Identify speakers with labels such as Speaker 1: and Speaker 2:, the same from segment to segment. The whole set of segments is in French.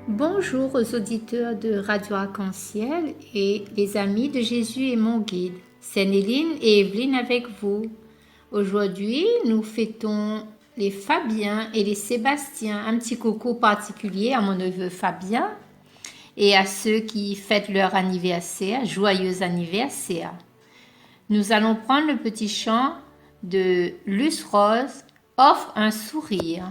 Speaker 1: Bonjour aux auditeurs de Radio Arc-en-Ciel et les amis de Jésus et mon guide. C'est Néline et Evelyne avec vous. Aujourd'hui, nous fêtons les Fabiens et les Sébastien. Un petit coucou particulier à mon neveu Fabien et à ceux qui fêtent leur anniversaire. Joyeux anniversaire. Nous allons prendre le petit chant de Luce Rose, Offre un sourire.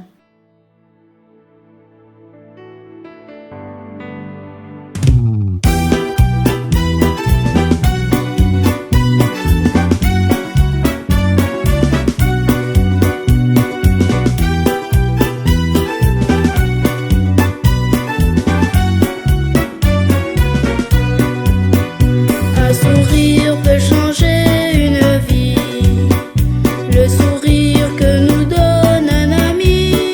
Speaker 2: Un sourire peut changer une vie, le sourire que nous donne un ami.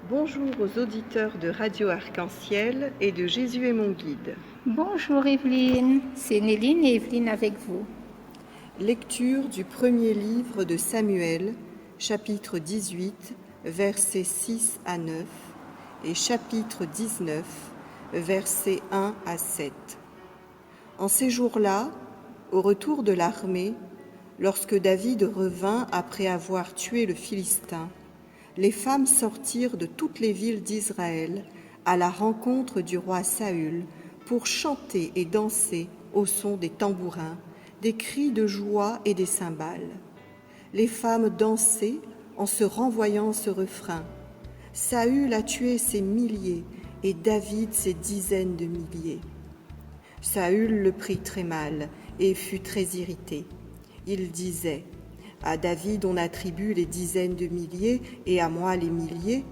Speaker 3: Bonjour aux auditeurs de Radio Arc-en-Ciel et de Jésus est mon guide.
Speaker 1: Bonjour Evelyne, c'est Néline et Evelyne avec vous.
Speaker 3: Lecture du premier livre de Samuel, chapitre 18, versets 6 à 9 et chapitre 19, versets 1 à 7. En ces jours-là, au retour de l'armée, lorsque David revint après avoir tué le Philistin, les femmes sortirent de toutes les villes d'Israël à la rencontre du roi Saül pour chanter et danser au son des tambourins, des cris de joie et des cymbales. Les femmes dansaient en se renvoyant ce refrain. Saül a tué ses milliers et David ses dizaines de milliers. Saül le prit très mal et fut très irrité. Il disait: à David on attribue les dizaines de milliers et à moi les milliers.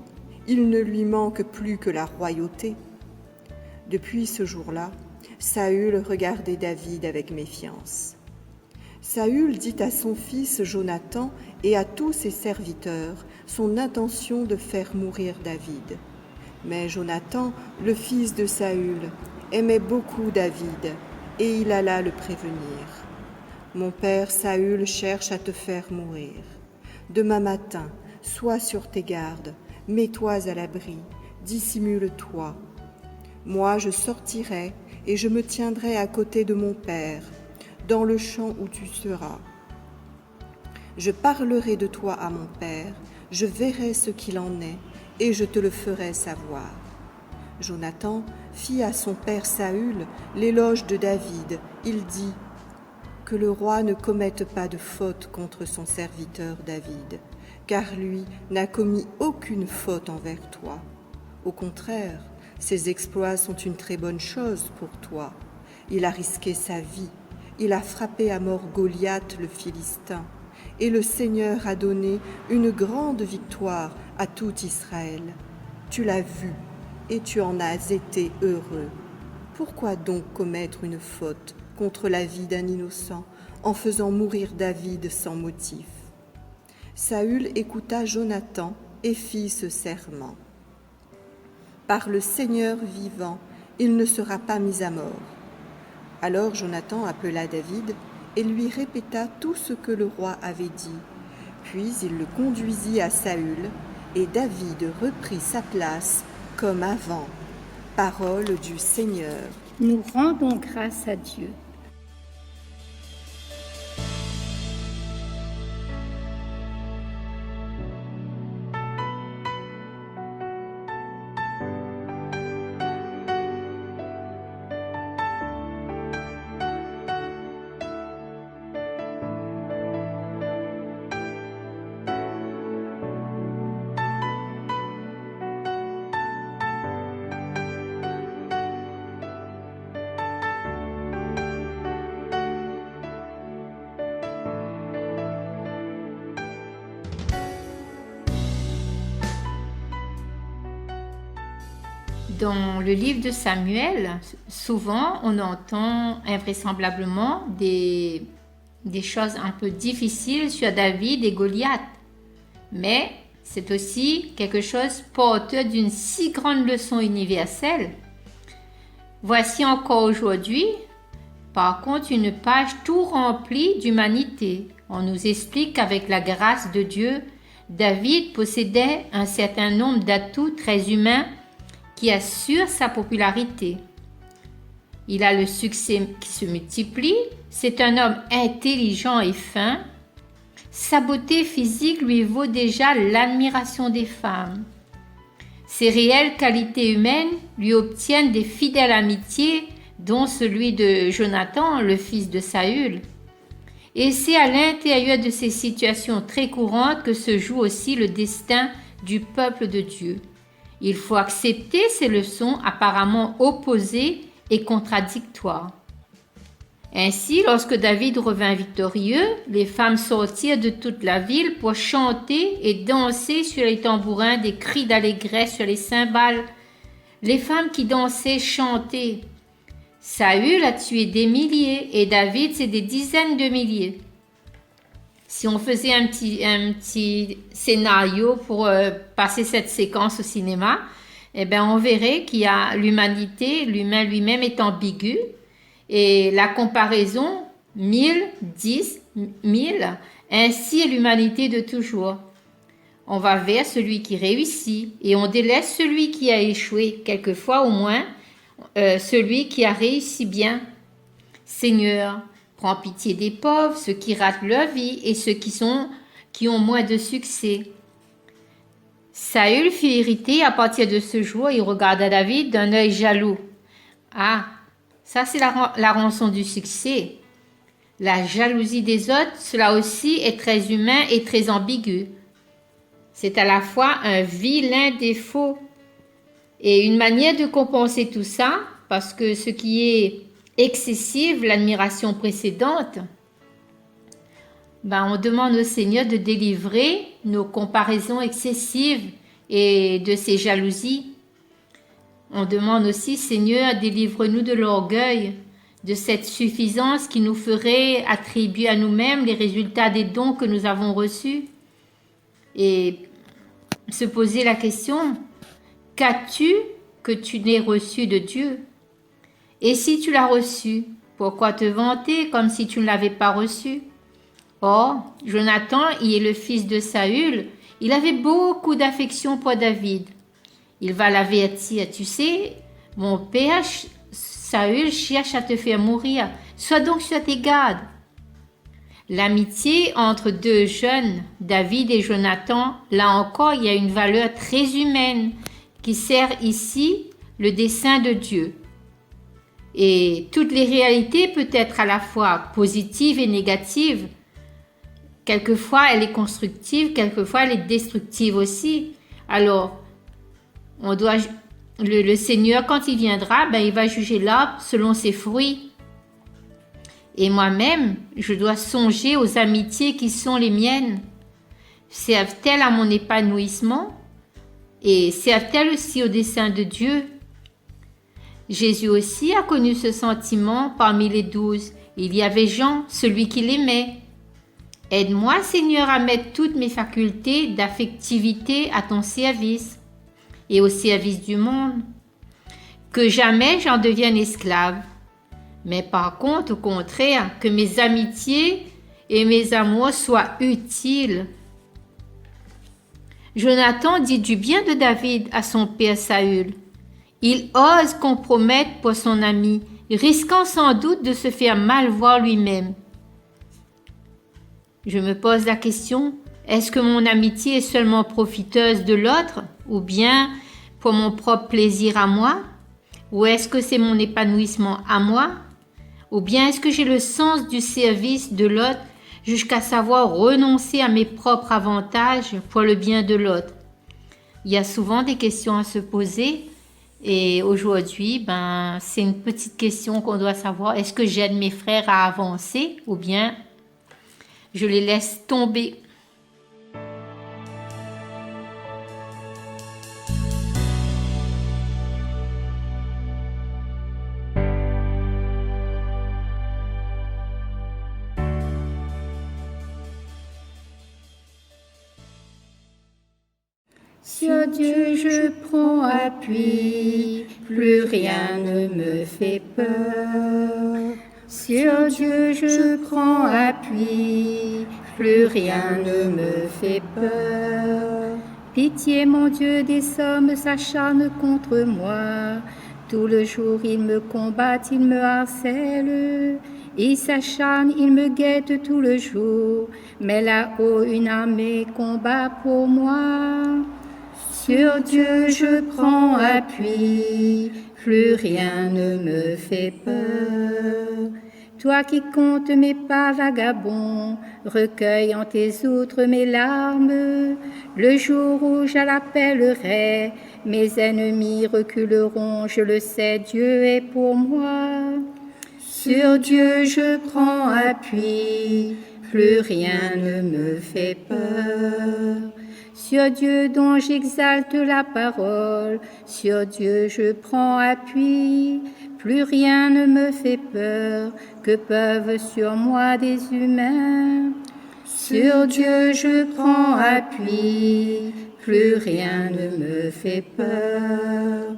Speaker 3: Il ne lui manque plus que la royauté. Depuis ce jour-là, Saül regardait David avec méfiance. Saül dit à son fils Jonathan et à tous ses serviteurs son intention de faire mourir David. Mais Jonathan, le fils de Saül, aimait beaucoup David et il alla le prévenir. Mon père Saül cherche à te faire mourir. Demain matin, sois sur tes gardes, mets-toi à l'abri, dissimule-toi. Moi, je sortirai et je me tiendrai à côté de mon père, dans le champ où tu seras. Je parlerai de toi à mon père, je verrai ce qu'il en est et je te le ferai savoir. Jonathan fit à son père Saül l'éloge de David. Il dit: que le roi ne commette pas de faute contre son serviteur David, car lui n'a commis aucune faute envers toi. Au contraire, ses exploits sont une très bonne chose pour toi. Il a risqué sa vie, il a frappé à mort Goliath le Philistin, et le Seigneur a donné une grande victoire à tout Israël. Tu l'as vu, et tu en as été heureux. Pourquoi donc commettre une faute contre la vie d'un innocent en faisant mourir David sans motif? Saül écouta Jonathan et fit ce serment. Par le Seigneur vivant, il ne sera pas mis à mort. Alors Jonathan appela David et lui répéta tout ce que le roi avait dit. Puis il le conduisit à Saül et David reprit sa place comme avant. Parole du Seigneur.
Speaker 1: Nous rendons grâce à Dieu. Dans le livre de Samuel, souvent on entend invraisemblablement des choses un peu difficiles sur David et Goliath. Mais c'est aussi quelque chose porteur d'une si grande leçon universelle. Voici encore aujourd'hui, par contre, une page tout remplie d'humanité. On nous explique qu'avec la grâce de Dieu, David possédait un certain nombre d'atouts très humains qui assure sa popularité. Il a le succès qui se multiplie, c'est un homme intelligent et fin. Sa beauté physique lui vaut déjà l'admiration des femmes. Ses réelles qualités humaines lui obtiennent des fidèles amitiés, dont celui de Jonathan, le fils de Saül. Et c'est à l'intérieur de ces situations très courantes que se joue aussi le destin du peuple de Dieu. Il faut accepter ces leçons apparemment opposées et contradictoires. Ainsi, lorsque David revint victorieux, les femmes sortirent de toute la ville pour chanter et danser sur les tambourins, des cris d'allégresse sur les cymbales. Les femmes qui dansaient chantaient. Saül a tué des milliers et David c'est des dizaines de milliers. Si on faisait un petit scénario pour passer cette séquence au cinéma, eh ben on verrait qu'il y a l'humanité, l'humain lui-même est ambigu et la comparaison 1000, 10, 1000, ainsi est l'humanité de toujours. On va vers celui qui réussit et on délaisse celui qui a échoué, quelquefois au moins celui qui a réussi bien. Seigneur, prends pitié des pauvres, ceux qui ratent leur vie et ceux qui ont moins de succès. Saül fut irrité à partir de ce jour, il regarda David d'un œil jaloux. Ah, ça c'est la rançon du succès. La jalousie des autres, cela aussi est très humain et très ambigu. C'est à la fois un vilain défaut et une manière de compenser tout ça, parce que ce qui est excessive, l'admiration précédente, on demande au Seigneur de délivrer nos comparaisons excessives et de ces jalousies. On demande aussi, Seigneur, délivre-nous de l'orgueil, de cette suffisance qui nous ferait attribuer à nous-mêmes les résultats des dons que nous avons reçus. Et se poser la question, qu'as-tu que tu n'aies reçu de Dieu? Et si tu l'as reçu, pourquoi te vanter comme si tu ne l'avais pas reçu? Or, Jonathan, il est le fils de Saül, il avait beaucoup d'affection pour David. Il va l'avertir, tu sais, mon père Saül cherche à te faire mourir, sois donc sur tes gardes. L'amitié entre deux jeunes, David et Jonathan, là encore, il y a une valeur très humaine qui sert ici le dessein de Dieu. Et toutes les réalités peuvent être à la fois positives et négatives. Quelquefois, elle est constructive, quelquefois, elle est destructive aussi. Alors, le Seigneur, quand il viendra, il va juger l'arbre selon ses fruits. Et moi-même, je dois songer aux amitiés qui sont les miennes. Servent-elles à mon épanouissement? Et servent-elles aussi au dessein de Dieu? Jésus aussi a connu ce sentiment parmi les 12. Il y avait Jean, celui qu'il aimait. Aide-moi, Seigneur, à mettre toutes mes facultés d'affectivité à ton service et au service du monde. Que jamais j'en devienne esclave. Mais par contre, au contraire, que mes amitiés et mes amours soient utiles. Jonathan dit du bien de David à son père Saül. Il ose compromettre pour son ami, risquant sans doute de se faire mal voir lui-même. Je me pose la question, est-ce que mon amitié est seulement profiteuse de l'autre, ou bien pour mon propre plaisir à moi? Ou est-ce que c'est mon épanouissement à moi? Ou bien est-ce que j'ai le sens du service de l'autre jusqu'à savoir renoncer à mes propres avantages pour le bien de l'autre? Il y a souvent des questions à se poser et aujourd'hui, c'est une petite question qu'on doit savoir. Est-ce que j'aide mes frères à avancer ou bien je les laisse tomber?
Speaker 2: Sur Dieu je prends appui, plus rien ne me fait peur. Sur Dieu je prends appui, plus rien ne me fait peur. Pitié mon Dieu, des hommes s'acharnent contre moi. Tout le jour ils me combattent, ils me harcèlent. Ils s'acharnent, ils me guettent tout le jour. Mais là-haut une armée combat pour moi. Sur Dieu je prends appui, plus rien ne me fait peur. Toi qui comptes mes pas vagabonds, recueille en tes outres mes larmes. Le jour où je l'appellerai, mes ennemis reculeront, je le sais, Dieu est pour moi. Sur Dieu je prends appui, plus rien ne me fait peur. Sur Dieu dont j'exalte la parole, sur Dieu je prends appui, plus rien ne me fait peur, que peuvent sur moi des humains. Sur Dieu je prends appui, plus rien ne me fait peur.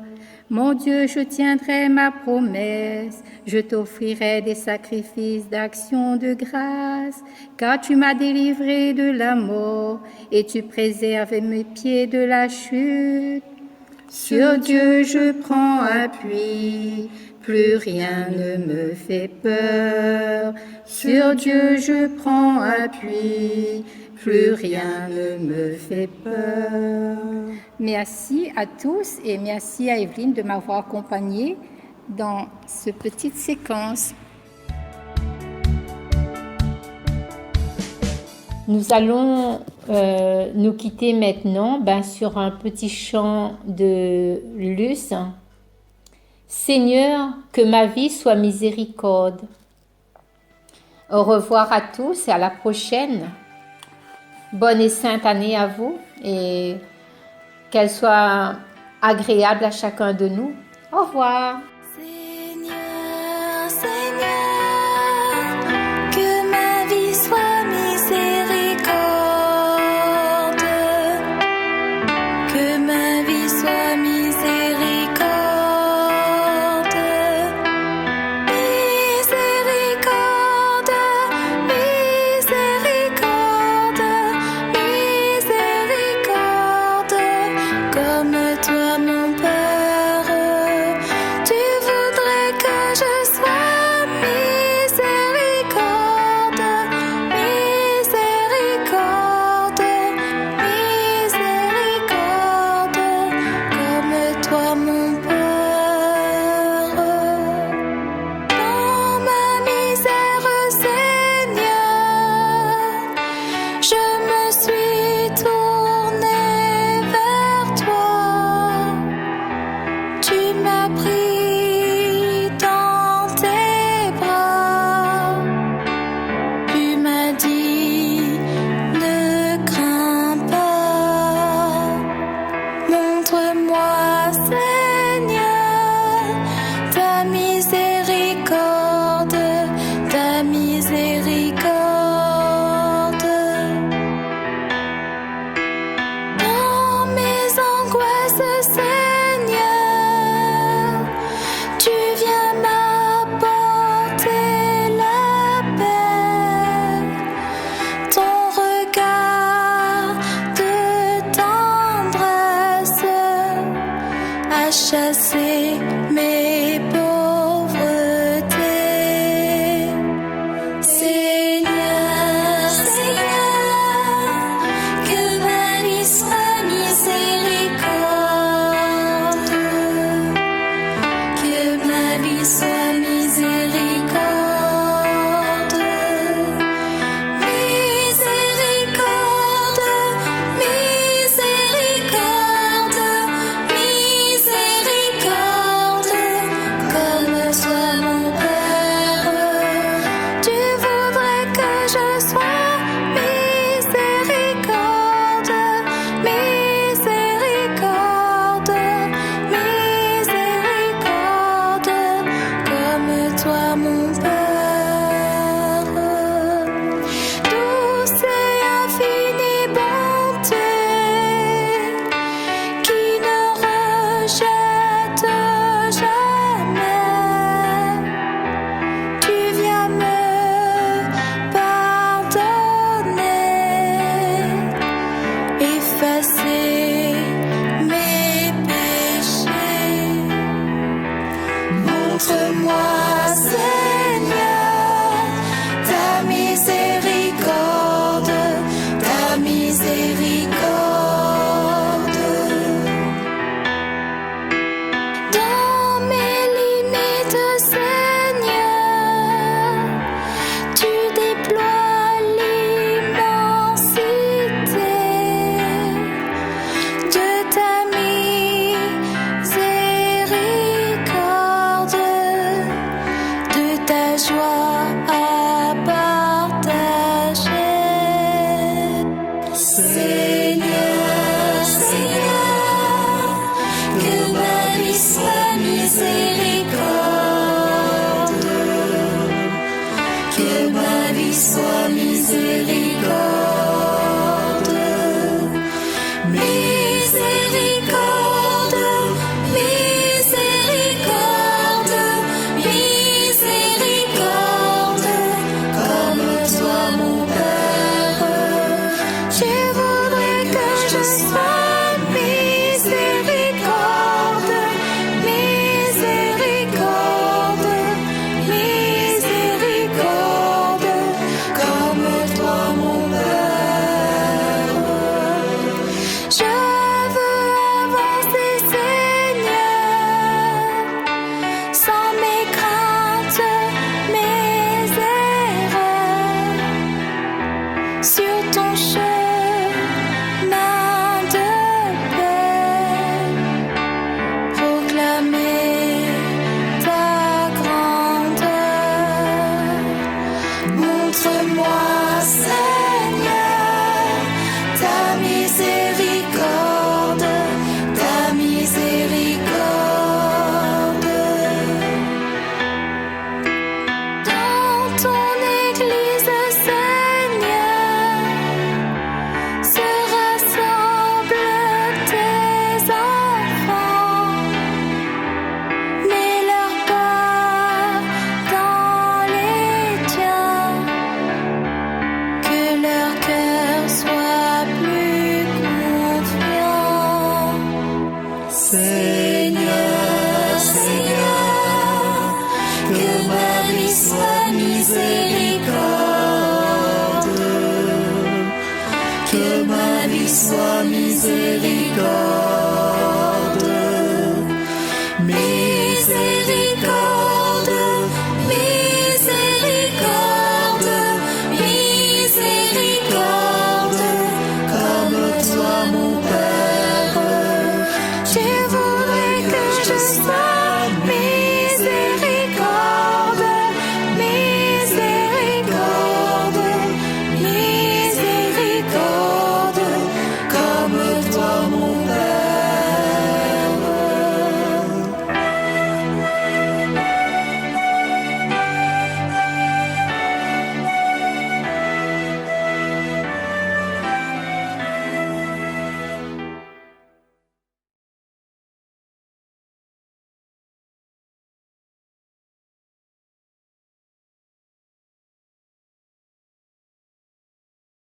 Speaker 2: Mon Dieu, je tiendrai ma promesse, je t'offrirai des sacrifices d'action de grâce, car tu m'as délivré de la mort et tu préserves mes pieds de la chute. Sur Dieu je prends appui, plus rien ne me fait peur. Sur Dieu je prends appui, plus rien ne me fait peur. Merci à tous et merci à Evelyne de m'avoir accompagnée dans cette petite séquence.
Speaker 1: Nous allons nous quitter maintenant sur un petit chant de Luce. Seigneur, que ma vie soit miséricorde. Au revoir à tous et à la prochaine. Bonne et sainte année à vous et qu'elle soit agréable à chacun de nous. Au revoir.
Speaker 4: Seigneur, Seigneur, que ma vie soit miséricorde, que ma vie soit miséricorde, miséricorde, miséricorde, miséricorde, comme toi mon Père, tu voudrais que je sois miséricorde, miséricorde, miséricorde, comme toi mon Père. Dans ma misère, Seigneur, je me suis tournée vers toi. Tu m'as pris dans tes bras. Tu m'as dit, ne crains pas. Montre-moi, Seigneur, ta miséricorde, ta miséricorde. Dans mes angoisses, Seigneur, tu viens m'apporter la paix. Ton regard de tendresse a chassé mes pauvretés. Seigneur, Seigneur, que ma vie soit miséricorde, que ma vie soit miséricorde, miséricorde, miséricorde, miséricorde,
Speaker 5: Seigneur, Seigneur, que ma vie soit miséricorde, que ma vie soit miséricorde.